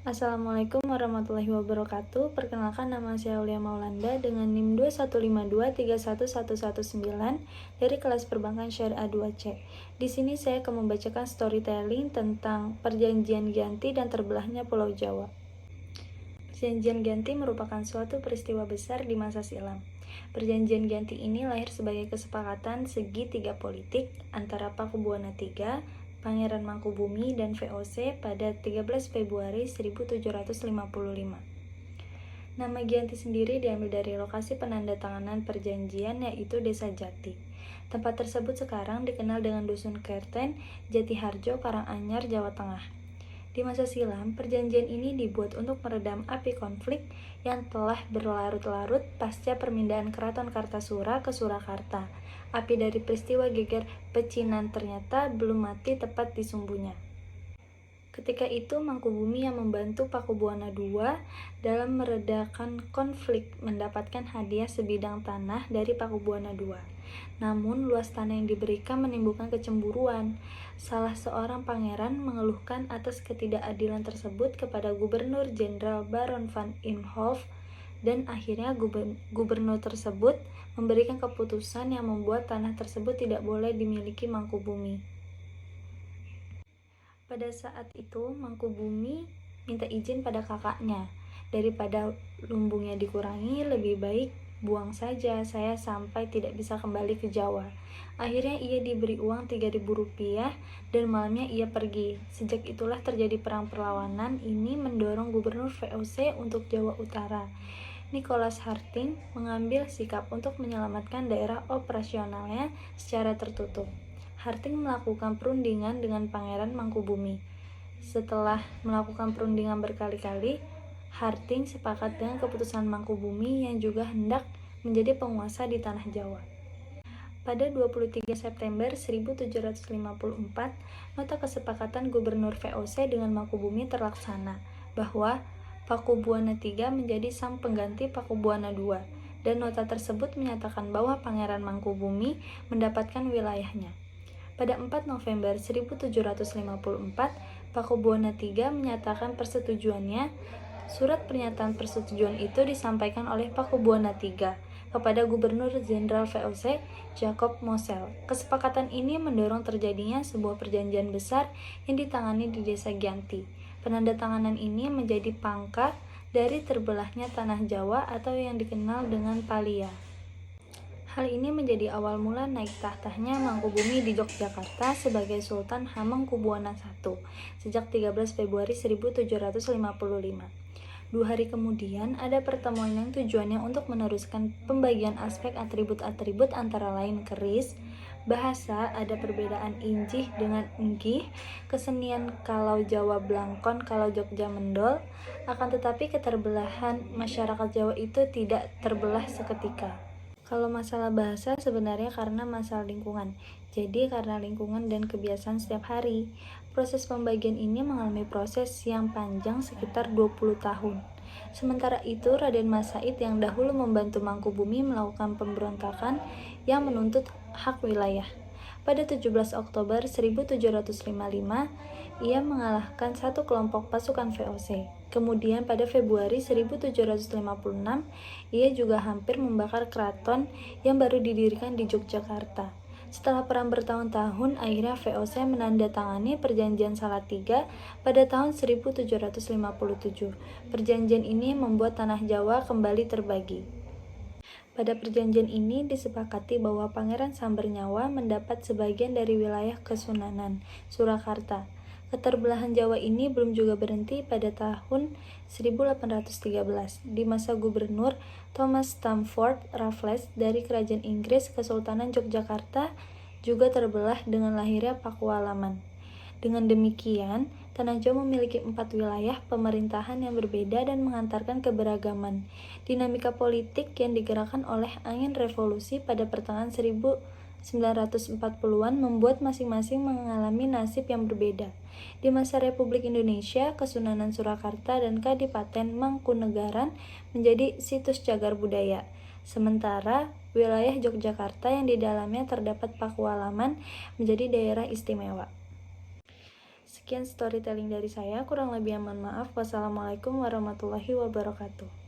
Assalamualaikum warahmatullahi wabarakatuh. Perkenalkan, nama saya Aulia Maulanda dengan NIM 215231119 dari kelas Perbankan Syariah 2C. Di sini saya akan membacakan storytelling tentang Perjanjian Giyanti dan terbelahnya Pulau Jawa. Perjanjian Giyanti merupakan suatu peristiwa besar di masa silam. Perjanjian Giyanti ini lahir sebagai kesepakatan segitiga politik antara Pakubuwana III, Pangeran Mangkubumi, dan VOC pada 13 Februari 1755. Nama Giyanti sendiri diambil dari lokasi penandatanganan perjanjian, yaitu Desa Jati. Tempat tersebut sekarang dikenal dengan Dusun Kerten, Jatiharjo, Karanganyar, Jawa Tengah. Di masa silam, perjanjian ini dibuat untuk meredam api konflik yang telah berlarut-larut pasca permindahan Keraton Kartasura ke Surakarta. Api dari peristiwa geger pecinan ternyata belum mati tepat di sumbunya. Ketika itu, Mangkubumi yang membantu Pakubuwana II dalam meredakan konflik mendapatkan hadiah sebidang tanah dari Pakubuwana II. Namun, luas tanah yang diberikan menimbulkan kecemburuan. Salah seorang pangeran mengeluhkan atas ketidakadilan tersebut kepada Gubernur Jenderal Baron van Imhoff, dan akhirnya gubernur tersebut memberikan keputusan yang membuat tanah tersebut tidak boleh dimiliki Mangkubumi. Pada saat itu, Mangkubumi minta izin pada kakaknya. Daripada lumbungnya dikurangi, lebih baik buang saja saya sampai tidak bisa kembali ke Jawa. Akhirnya ia diberi uang 3.000 rupiah dan malamnya ia pergi. Sejak itulah terjadi perang perlawanan ini mendorong Gubernur VOC untuk Jawa Utara. Nicholas Harting mengambil sikap untuk menyelamatkan daerah operasionalnya secara tertutup. Harting melakukan perundingan dengan Pangeran Mangkubumi. Setelah melakukan perundingan berkali-kali, Harting sepakat dengan keputusan Mangkubumi yang juga hendak menjadi penguasa di tanah Jawa. Pada 23 September 1754, nota kesepakatan Gubernur VOC dengan Mangkubumi terlaksana bahwa Pakubuwana III menjadi sang pengganti Pakubuwana II, dan nota tersebut menyatakan bahwa Pangeran Mangkubumi mendapatkan wilayahnya. Pada 4 November 1754, Pakubuwana III menyatakan persetujuannya. Surat pernyataan persetujuan itu disampaikan oleh Pakubuwana III kepada Gubernur Jenderal VOC Jacob Mosel. Kesepakatan ini mendorong terjadinya sebuah perjanjian besar yang ditangani di Desa Giyanti. Penandatanganan ini menjadi pangkal dari terbelahnya tanah Jawa atau yang dikenal dengan Palia. Hal ini menjadi awal mula naik tahtanya Mangkubumi di Yogyakarta sebagai Sultan Hamengkubuwana I sejak 13 Februari 1755. 2 hari kemudian ada pertemuan yang tujuannya untuk meneruskan pembagian aspek atribut-atribut antara lain keris, bahasa, ada perbedaan injih dengan enggih, kesenian kalau Jawa Blangkon, kalau Jogja Mendol, akan tetapi keterbelahan masyarakat Jawa itu tidak terbelah seketika. Kalau masalah bahasa sebenarnya karena masalah lingkungan, jadi karena lingkungan dan kebiasaan setiap hari. Proses pembagian ini mengalami proses yang panjang sekitar 20 tahun. Sementara itu, Raden Mas Said yang dahulu membantu Mangkubumi melakukan pemberontakan yang menuntut hak wilayah. Pada 17 Oktober 1755, ia mengalahkan satu kelompok pasukan VOC. Kemudian pada Februari 1756, ia juga hampir membakar keraton yang baru didirikan di Yogyakarta. Setelah perang bertahun-tahun, akhirnya VOC menandatangani Perjanjian Salatiga pada tahun 1757. Perjanjian ini membuat tanah Jawa kembali terbagi. Pada perjanjian ini disepakati bahwa Pangeran Sambernyawa mendapat sebagian dari wilayah Kesunanan, Surakarta. Keterbelahan Jawa ini belum juga berhenti pada tahun 1813 di masa Gubernur Thomas Stamford Raffles dari Kerajaan Inggris. Kesultanan Yogyakarta juga terbelah dengan lahirnya Pakualaman. Dengan demikian, tanah Jawa memiliki 4 wilayah pemerintahan yang berbeda dan mengantarkan keberagaman. Dinamika politik yang digerakkan oleh angin revolusi pada pertengahan 1940-an membuat masing-masing mengalami nasib yang berbeda. Di masa Republik Indonesia, Kesunanan Surakarta dan Kadipaten Mangkunegaran menjadi situs cagar budaya. Sementara wilayah Yogyakarta yang di dalamnya terdapat Pakualaman menjadi daerah istimewa. Sekian storytelling dari saya, kurang lebih mohon maaf. Wassalamualaikum warahmatullahi wabarakatuh.